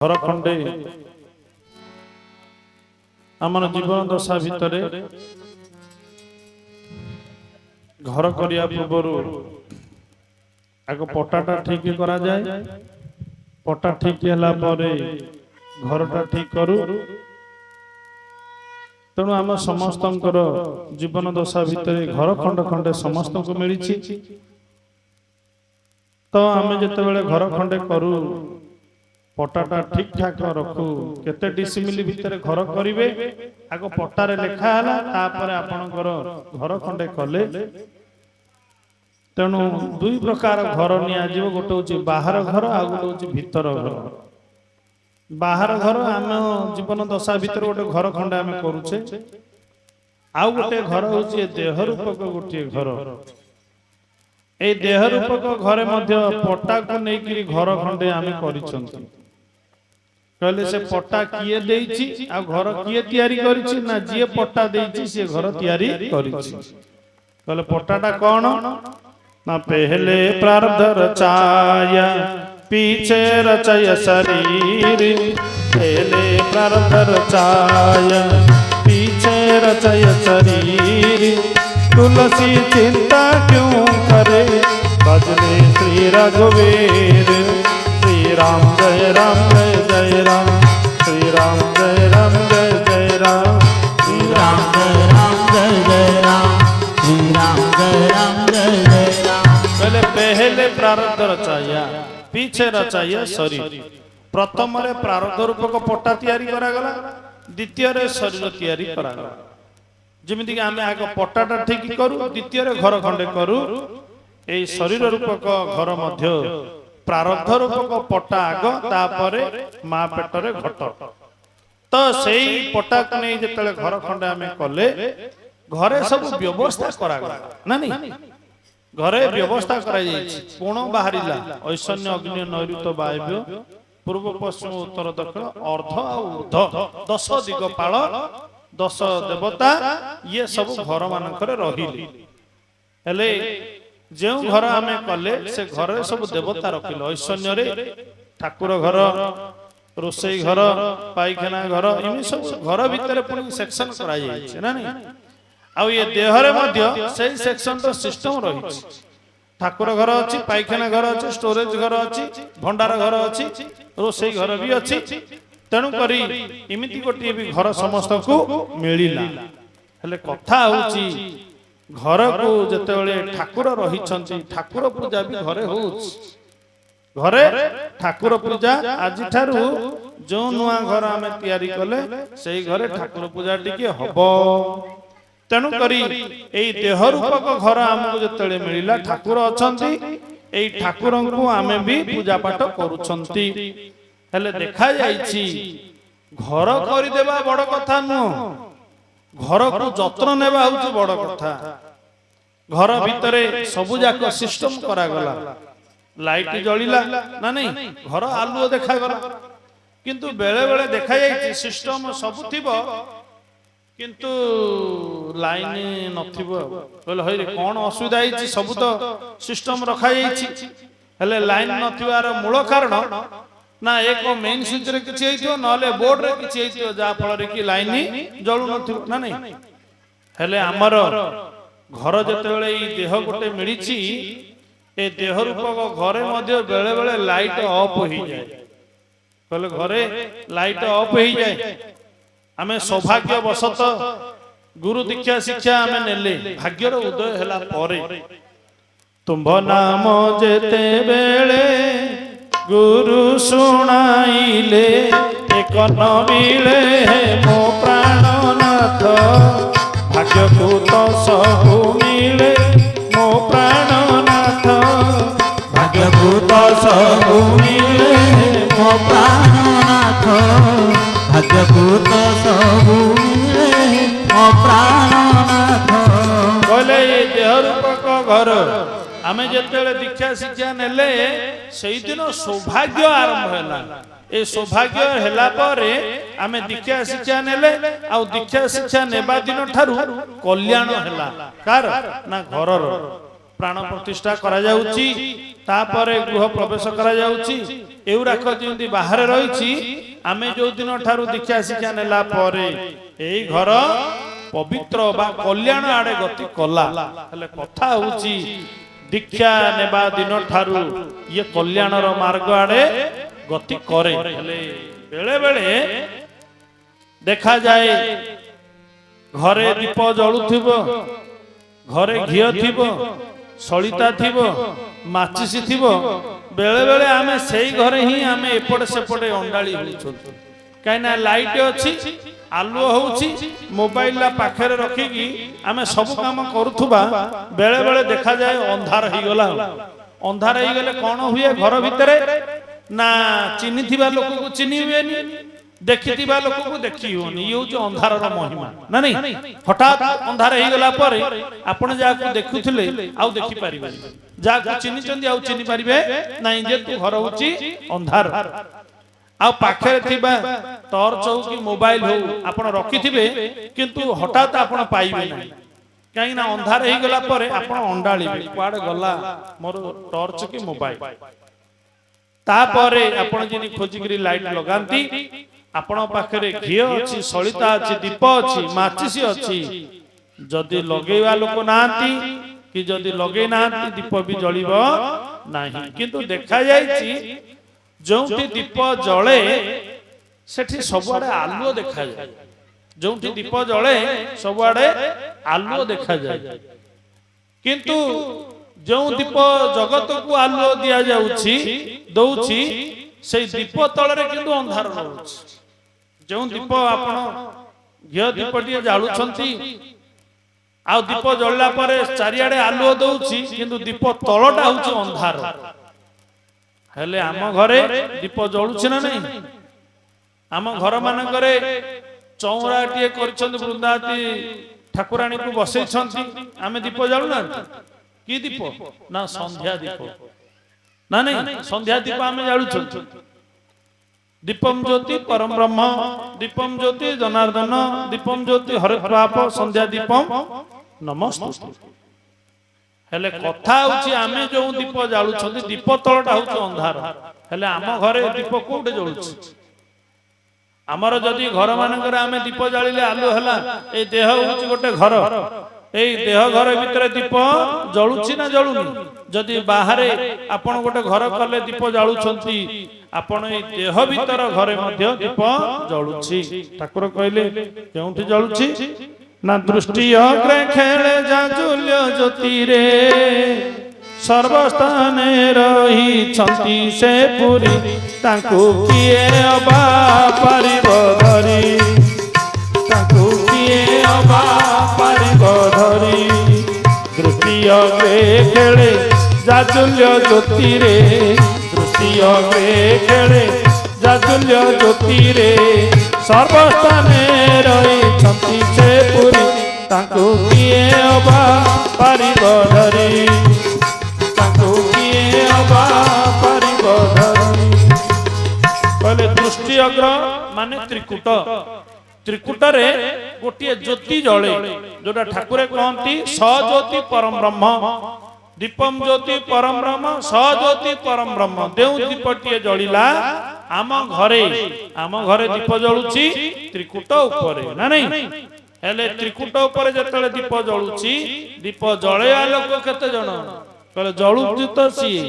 घर खंडे आमर जीवन दशा भितर घर करिया पूर्व आग पटाटा ठीक करा जाए। पटा ठीक है घरटा ठीक करू। तेणु आम समस्त जीवन दशा भितर घर खंड खंडे समस्त को मिली। तो आम जिते घर खंडे करू पटाटा ठीक ठाक रखू केते डिसिमिली भितर घर करिवे आगो पटारे लेखा हला तापर आपनकर घर खंडे कले। तेणु दुई प्रकार घर निया जीव गोटे होची बाहर घर आ गोटे होची भीतर घर। बाहर घर आम जीवन दशा भितर गोटे घर खंडे आम करूचे आउ गोटे घर होची देह रूपक गोटे घर। ए देह रूपक घर मध्य पटा को नेकी घर खंडे आम करिसंती। कहले से पट्टा किए देइछि आ घर किए तैयारी करिछि ना जे पट्टा देइछि से घर तैयारी करिछि। कहले पट्टाटा कोन ना पहले प्रारब्ध रचाया पीछे रचय शरीर। पहले प्रारब्ध रचाया पीछे रचय शरीर। तुलसी चिंता क्यों करे भजले श्री रघुवीर। श्री राम जय राम जय राम श्री राम जय राम जय राम श्री राम जय राम जय राम श्री राम जय राम जय राम। पहले प्रारब्ध रचाया पीछे रचाया शरीर। प्रथम रे प्रारब्ध रूपक पट्टा तैयारी करा गला, द्वितीय रे शरीर तैयारी करा गला। जेमिति कि आमे आग पट्टाटा ठीक करू, द्वितीय रे घर खंडे करू। ए शरीर रूपक घर मध्य प्रारब्ध रूपक पट्टा आग तापरे मां पेटरे घट। तो सेई पट्टा को नै जेतले घर खंडे आमे कले घरे सब व्यवस्था करा गला ना नहीं। घरे व्यवस्था करा जायछि। कोण बाहरिला ऐशन्य अग्नि नैऋत्य वायव्य पूर्व पश्चिम उत्तर दक्षिण अर्ध आ ऊर्ध्व 10 दिगपाल 10 देवता ये सब घर मानकर रहिले। हेले जो घर आमे कले से घर सब देवता रखिल। ऐश्वर्य रे ठाकुर घर रोसई घर पाइखाना घर इमे सब घर भीतर पुनी सेक्शन करा जाय ना नहीं। आ ये देह रे मध्य सेही सेक्शन तो सिस्टम रही। ठाकुर घर अछि, पाइखाना घर अछि, स्टोरेज घर अछि, भंडार घर अछि, रोसई घर भी अछि। तेणु करी इमिति गोटे भी घर समस्त को मिलिला। हेले कथा होची घर को जतेबेले ठाकुर रहिछंती ठाकुर पूजा भी घरे होउछ। घरे ठाकुर पूजा आज ठारू जो नुआ घर आमे तैयारी कले सेही घरे ठाकुर पूजा टिके हबो। तेणु करी एई देह रूपक घर हमको जतेबेले मिलिला ठाकुर अछंती एई ठाकुरन को आमे भी पूजा पाठ करूछंती। हेले देखा जाईछि घर करि देबा बड़ कथा नु, घर को जत्न नेबा होउछ बड़ कथा। घर भितरे सबु जाक सिस्टम करा गला, लाइट जलिला ना नहीं, घर आलुओ देखा गला। किंतु बेले बेले देखा जाईछि सिस्टम सब थिबो किंतु लाइन नथिबो। बोले हइरे कोन असुविधा आइछि, सब तो सिस्टम रखा जाईछि हेले लाइन नथिबार मूल कारण ना एक मेन स्विच रे किछि आइथियो नले बोर्ड रे किछि आइथियो जा फल रे कि लाइन जळु नथिबो ना नहीं। हेले हमर घर जेतेबेले ई देह गोटे मिलिछि ए देह रूपक घरे मध्य बेले बेले लाइट ऑफ हो जाए। कहले घरे लाइट ऑफ हो जाए। आमे सौभाग्य वशत गुरु दीक्षा शिक्षा आमे नेले भाग्यर उदय हला परे तुंभ नाम जेते बेले गुरु सुनाइले एक नबिले मो प्राणनाथ। भाग्य को तो सबु मिले मो प्राणनाथ। भाग्य को तो सबु मिले मो प्राणनाथ। भाग्य को तो सबु मिले मो प्राणनाथ। बोले ये देह रूपक घर आमे जेतेले दीक्षा शिक्षा नेले सेही दिन सौभाग्य आरंभ हैला। ए सौभाग्य हैला परे आमे दीक्षा शिक्षा नेले आ दीक्षा शिक्षा नेबा दिन ठारू कल्याण हैला। कार ना घरर प्राण प्रतिष्ठा करा जाउची तापरे गृह प्रवेश करा जाउची। ଏଉରାକ ଯେମିତି ବାହାରେ ରହିଛି ଆମେ ଯୋଉ ଦିନ ଠାରୁ ଦୀକ୍ଷା ଶିକ୍ଷା ନେଲା ପରେ ଏଇ ଘର ପବିତ୍ର ବା କଲ୍ୟାଣ ଆଡେ ଗତି କଲା। ହେଲେ କଥା ହଉଛି ଦୀକ୍ଷା ନେବା ଦିନ ଠାରୁ ଇଏ କଲ୍ୟାଣର ମାର୍ଗ ଆଡେ ଗତି କରେ। ହେଲେ ବେଳେ ବେଳେ ଦେଖାଯାଏ ଘରେ ଦୀପ ଜଳୁଥିବ, ଘରେ ଘିଅ ଥିବ, ସଳିତା ଥିବ, ମାଚିସି ଥିବ, ବେଳେ ବେଳେ ଆମେ ସେଇ ଘରେ ହିଁ ଆମେ ଏପଟେ ସେପଟେ ଅଣ୍ଡାଳି ହଉଛୁ। କାହିଁକିନା ଲାଇଟ୍ ଅଛି, ଆଲୁଅ ହଉଛି, ମୋବାଇଲ ପାଖରେ ରଖିକି ଆମେ ସବୁ କାମ କରୁଥିବା ବେଳେ ବେଳେ ଦେଖାଯାଏ ଅନ୍ଧାର ହେଇଗଲା। ଅନ୍ଧାର ହେଇଗଲେ କଣ ହୁଏ ଘର ଭିତରେ? ନା ଚିହ୍ନିଥିବା ଲୋକକୁ ଚିହ୍ନି ହୁଏନି, ଦେଖିଥିବା ଲୋକକୁ ଦେଖି ହୁଏନି। ଇଏ ହଉଛି ଅନ୍ଧାରର ମହିମା ନା ନାଇଁ? ହଠାତ୍ ଅନ୍ଧାର ହେଇଗଲା ପରେ ଆପଣ ଯାହାକୁ ଦେଖୁଥିଲେ ଆଉ ଦେଖିପାରିବେନି, ଯାହାକୁ ଚିହ୍ନିଛନ୍ତି ଆଉ ଚିହ୍ନି ପାରିବେ ନାଇଁ, ଯେହେତୁ ଘର ହଉଛି ଅନ୍ଧାର। ଆଉ ପାଖରେ ଥିବା ଟର୍ଚ ହଉ କି ମୋବାଇଲ ହଉ ଆପଣ ରଖିଥିବେ, କିନ୍ତୁ ହଠାତ୍ ଆପଣ ପାଇବେ ନାହିଁ। କାହିଁକି ନା ଅନ୍ଧାର ହେଇଗଲା ପରେ ଆପଣ ଅଣ୍ଡାଳିବେ, କୁଆଡେ ଗଲା ମୋର ଟର୍ଚ କି ମୋବାଇଲ। ତାପରେ ଆପଣ ଯେମିତି ଖୋଜିକିରି ଲାଇଟ ଲଗାନ୍ତି, ଆପଣଙ୍କ ପାଖରେ ଘିଅ ଅଛି, ସଳିତା ଅଛି, ଦୀପ ଅଛି, ମାଚିସି ଅଛି। ଯଦି ଲଗେଇବା ଲୋକ ନାହାନ୍ତି କି ଯଦି ଲଗେଇ ନାହାନ୍ତି ଦୀପ ବି ଜଳିବ ନାହିଁ। କିନ୍ତୁ ଦେଖାଯାଇଛି ଯୋଉଠି ଦୀପ ଜଳେ ସେଠି ସବୁଆଡେ ଆଲୁଅ ଦେଖାଯାଏ। ଯୋଉଠି ଦୀପ ଜଳେ ସବୁଆଡେ ଆଲୁଅ ଦେଖାଯାଏ। କିନ୍ତୁ ଯେଉଁ ଦୀପ ଜଗତକୁ ଆଲୁଅ ଦିଆଯାଉଛି ଦଉଛି, ସେଇ ଦୀପ ତଳରେ କିନ୍ତୁ ଅନ୍ଧାର ରହୁଛି। ଯେଉଁ ଦୀପ ଆପଣ ଘିଅ ଦୀପଟିଏ ଜାଳୁଛନ୍ତି ଆଉ ଦୀପ ଜଳିଲା ପରେ ଚାରିଆଡେ ଆଲୁଅ ଦଉଛି, କିନ୍ତୁ ଦୀପ ତଳଟା ହଉଛି ଅନ୍ଧାର। ହେଲେ ଆମ ଘରେ ଦୀପ ଜଳୁଛି ନା ନାହିଁ? ଆମ ଘର ମାନଙ୍କରେ ଚଉରାଟିଏ କରିଛନ୍ତି, ବୃନ୍ଦାବତୀ ଠାକୁରାଣୀକୁ ବସେଇଛନ୍ତି, ଆମେ ଦୀପ ଜାଳୁନାହାନ୍ତି? କି ଦୀପ? ନା ସନ୍ଧ୍ୟା ଦୀପ। ନା ନାଇଁ, ସନ୍ଧ୍ୟା ଦୀପ ଆମେ ଜାଳୁଛୁ। ଦୀପମ୍ ଜ୍ୟୋତି ପରମ ବ୍ରହ୍ମ, ଦୀପମ୍ ଜ୍ୟୋତି ଜନାର୍ଦ୍ଦନ, ଦୀପମ୍ ଜ୍ୟୋତି ହରେତ୍ୱାପ, ସନ୍ଧ୍ୟା ଦୀପମ୍ ନମସ୍ତୁତେ। ହେଲେ କଥା ହଉଛି ଆମେ ଯୋଉ ଦୀପ ଜାଳୁଛନ୍ତି ଦୀପ ତଳଟା ହଉଛି ଅନ୍ଧାର। ହେଲେ ଆମ ଘରେ ଦୀପ କୋଉଠି ଜଳୁଛି? ଆମର ଯଦି ଘର ମାନଙ୍କରେ ଆମେ ଦୀପ ଜାଳିଲେ ଆଲୁଅ ହେଲା, ଏଇ ଦେହ ହଉଛି ଗୋଟେ ଘର, ଏଇ ଦେହ ଘର ଭିତରେ ଦୀପ ଜଳୁଛି ନା ଜଳୁନି? ଯଦି ବାହାରେ ଆପଣ ଗୋଟେ ଘର କଲେ ଦୀପ ଜାଳୁଛନ୍ତି, ଆପଣ ଏଇ ଦେହ ଭିତର ଘରେ ମଧ୍ୟ ଦୀପ ଜଳୁଛି। ଠାକୁର କହିଲେ କେଉଁଠି ଜଳୁଛି? ନା ଦୃଷ୍ଟି ଅଗ୍ରେ ଖେଳେ ଜାଜୁଲ୍ୟ ଜ୍ୟୋତିରେ, ସର୍ବସ୍ଥାନେ ରହିଛନ୍ତି ସେ ପୁରୀ, ତାଙ୍କୁ କିଏ ଅବା ପାରିବ ଧରି, ତାଙ୍କୁ କିଏ ଅବା ପାରିବ ଧରି। ଦୃଷ୍ଟି ଅଗ୍ରେ ଖେଳେ ଜାଜୁଲ୍ୟ ଜ୍ୟୋତିରେ, ଦୃଷ୍ଟି ଅଗ୍ରେ ଖେଳେ ଜାଜୁଲ୍ୟ ଜ୍ୟୋତିରେ, ସର୍ବସ୍ଥାନେ ରହିଛନ୍ତି ସେ ପୁରୀ, ତାଙ୍କୁ କିଏ ଅବା ପାରିବ ଧରି, ତାଙ୍କୁ କିଏ ଅବା ପାରିବ ଧରି। କହିଲେ ଦୃଷ୍ଟି ଅଗ୍ର ମାନେ ତ୍ରିକୁଟ। ତ୍ରିକୁଟରେ ଗୋଟିଏ ଜ୍ୟୋତି ଜଳେ, ଯୋଉଟା ଠାକୁରେ କହନ୍ତି ସଜ୍ୟୋତି ପରମ ବ୍ରହ୍ମ। ଦୀପମ୍ ଜ୍ୟୋତି ପରମ ବ୍ରହ୍ମ, ସଜ୍ୟୋତି ପରମ ବ୍ରହ୍ମ। ଯେଉଁ ଦୀପଟିଏ ଜଳିଲା ଆମ ଘରେ ଦୀପ ଜଳୁଛି ତ୍ରିକୁଟ ଉପରେ ନା ନାଇଁ? ହେଲେ ତ୍ରିକୁଟ ଉପରେ ଯେତେବେଳେ ଦୀପ ଜଳୁଛି, ଦୀପ ଜଳେଇବା ଲୋକ କେତେ ଜଣ? କହିଲେ ଜଳୁଛି ତ ସିଏ।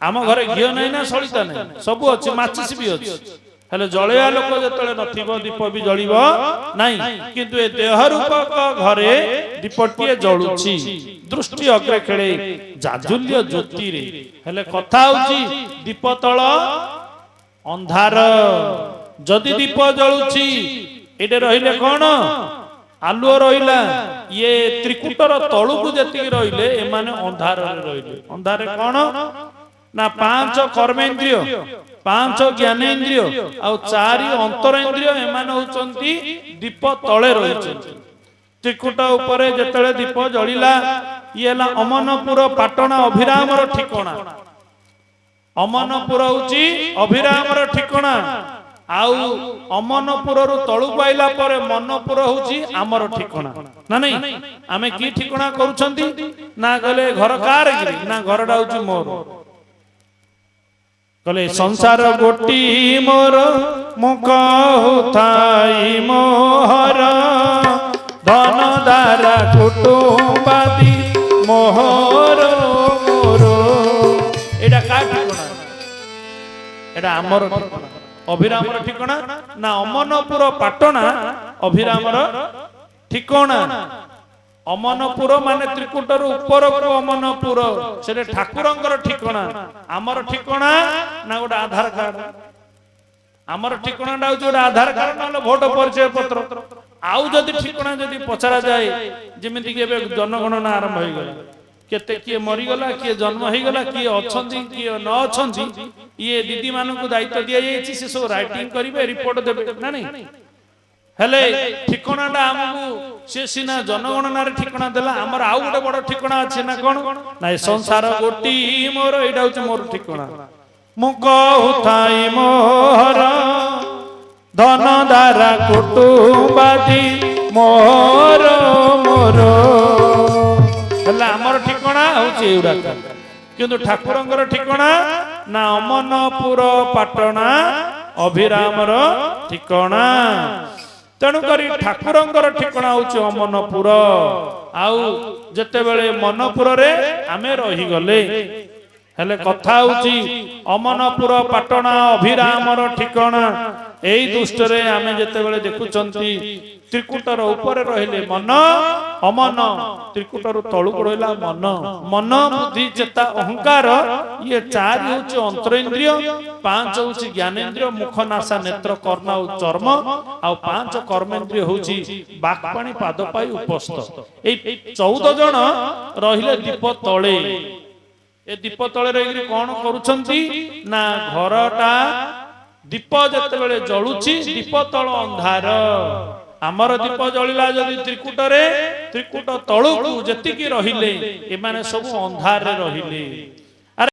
ଆମ ଘରେ ଘିଅ ନାହିଁ ନା ସଳିତା ନାହିଁ, ସବୁ ଅଛି, ମାଚିସି ବି ଅଛି। ହେଲେ ଜଳେଇବା ଲୋକ ଯେତେବେଳେ ନଥିବ ଦୀପ ବି ଜଳିବ ନାହିଁ। କିନ୍ତୁ ଏ ଦେହ ରୂପକ ଘରେ ଦୀପଟିଏ ଜଳୁଛି। ଦୃଷ୍ଟି ଅଗ୍ରେ ଖେଳେ ଜାଜୁଲ୍ୟ ଜ୍ୟୋତିରେ। ହେଲେ କଥା ହଉଛି ଦୀପ ତଳ ଅନ୍ଧାର। ଯଦି ଦୀପ ଜଳୁଛି ଏଇଟା ରହିଲେ କଣ? ଆଲୁଅ ରହିଲା। ଇଏ ତ୍ରିକୁଟର ତଳକୁ ଯେତିକି ରହିଲେ ଏମାନେ ଅନ୍ଧାରରେ ରହିଲେ। ଅନ୍ଧାରରେ କଣ? ନା 5 କର୍ମେନ୍ଦ୍ରିୟ, 5 ଜ୍ଞାନେନ୍ଦ୍ରିୟ ଆଉ 4 ଅନ୍ତରେନ୍ଦ୍ରିୟ, ଏମାନେ ହଉଛନ୍ତି ଦୀପ ତଳେ ରହିଛନ୍ତି। ତ୍ରିକୁଟ ଉପରେ ଯେତେବେଳେ ଦୀପ ଜଳିଲା, ଇଏ ହେଲା ଅମନପୁର ପାଟଣା ଅଭିରାମର ଠିକଣା। ଅମନପୁର ହଉଛି ଅଭିରାମର ଠିକଣା। ଆଉ ଅମନପୁରରୁ ତଳକୁ ଆଇଲା ପରେ ମନପୁର ହଉଛି ଆମର ଠିକଣା ନା ନାଇଁ? ଆମେ କି ଠିକଣା କରୁଛନ୍ତି? ନା କହିଲେ ଘର କାହାର? ନା ଘରଟା ହଉଛି ମୋର। କହିଲେ ସଂସାର ଗୋଟି ମୋର ମୁଁ କହୁଥାଇ ମୋହର ଧନ ଦ୍ୱାରା କୁଟୁମ୍ବାଦୀ ମୋହର ମୋର। ଏଇଟା କାହା ଠିକଣା? ଏଇଟା ଆମର ଠିକଣା, ଅଭିରାମର ଠିକଣା ନା ଅମନପୁର ପାଟଣା ଅଭିରାମର ଠିକଣା? ଅମନପୁର ମାନେ ତ୍ରିକୁଟରୁ ଉପରକୁ ଅମନପୁର, ସେଟା ଠାକୁରଙ୍କର ଠିକଣା। ଆମର ଠିକଣା ନା ଗୋଟେ ଆଧାର କାର୍ଡ? ଆମର ଠିକଣାଟା ହଉଛି ଗୋଟେ ଆଧାର କାର୍ଡ ନହେଲେ ଭୋଟ ପରିଚୟ ପତ୍ର। ଆଉ ଯଦି ଠିକଣା ଯଦି ପଚରା ଯାଏ, ଯେମିତି କି ଏବେ ଜନଗଣନା ଆରମ୍ଭ ହେଇଗଲା, କେତେ କିଏ ମରିଗଲା, କିଏ ଜନ୍ମ ହେଇଗଲା, କିଏ ଅଛନ୍ତି କିଏ ନ ଅଛନ୍ତି, ଇଏ ଦିଦି ମାନଙ୍କୁ ଦାୟିତ୍ୱ ଦିଆଯାଇଛି, ସେ ସବୁ ରାଇଟିଂ କରିବେ, ରିପୋର୍ଟ ଦେବେ ନା ନାଇଁ? ହେଲେ ଠିକଣାଟା ଆମକୁ ସେ ସିନା ଜନଗଣନାରେ ଠିକଣା ଦେଲା, ଆମର ଆଉ ଗୋଟେ ବଡ ଠିକଣା ଅଛି ନା କଣ? ନା ଏ ସଂସାର ଗୋଟି ମୋର, ଏଇଟା ହଉଛି ମୋର ଠିକଣା। ମୁଁ କହୁଥାଇ ମୋହର ଧନ ଦ୍ୱାରା କୁଟୁମ୍ବାଦୀ ମୋର ମୋର। ହେଲେ ଆମର ଠିକଣା ହଉଛି ଏଗୁଡାକ, କିନ୍ତୁ ଠାକୁରଙ୍କର ଠିକଣା ନା ଅମନପୁର ପାଟଣା ଅଭିରାମର ଠିକଣା। ତେଣୁକରି ଠାକୁରଙ୍କର ଠିକଣା ହଉଛି ଅମନପୁର। ଆଉ ଯେତେବେଳେ ମନପୁରରେ ଆମେ ରହିଗଲେ, ହେଲେ କଥା ହଉଛି ଅମନପୁର ପାଟଣା ଅଭିରାମର ଠିକଣା। ଏଇ ଦୃଷ୍ଟିରେ ଆମେ ଯେତେବେଳେ ଦେଖୁଛନ୍ତି, ତ୍ରିକୁଟର ଉପରେ ରହିଲେ ମନ, ଅମନ, ତ୍ରିକୁଟରୁ ତଳୁକୁ ରହିଲା ମନ। ମନ, ବୁଦ୍ଧି, ଚେତା, ଅହଙ୍କାର, ଇଏ ଚାରି ହଉଛି ଅନ୍ତରେନ୍ଦ୍ରିୟ, ପାଞ୍ଚ ହଉଛି ଜ୍ଞାନେନ୍ଦ୍ରିୟ, ମୁଖ, ନାସା, ନେତ୍ର, କର୍ଣ୍ଣ ଆଉ ଚର୍ମ, ଆଉ ପାଞ୍ଚ କର୍ମେନ୍ଦ୍ରିୟ ହଉଛି ବାକ୍, ପାଣି, ପାଦ, ପାଇ, ଉପସ୍ଥ। ଏଇ 14 ଜଣ ରହିଲେ ଦୀପ ତଳେ। ଏ ଦୀପ ତଳେ ରହିକି କଣ କରୁଛନ୍ତି ନା ଘରଟା ଦୀପ ଯେତେବେଳେ ଜଳୁଛି, ଦୀପ ତଳ ଅନ୍ଧାର। ଆମର ଦୀପ ଜଳିଲା ଯଦି ତ୍ରିକୁଟରେ, ତ୍ରିକୁଟ ତଳକୁ ଯେତିକି ରହିଲେ ଏମାନେ ସବୁ ଅନ୍ଧାରରେ ରହିଲେ।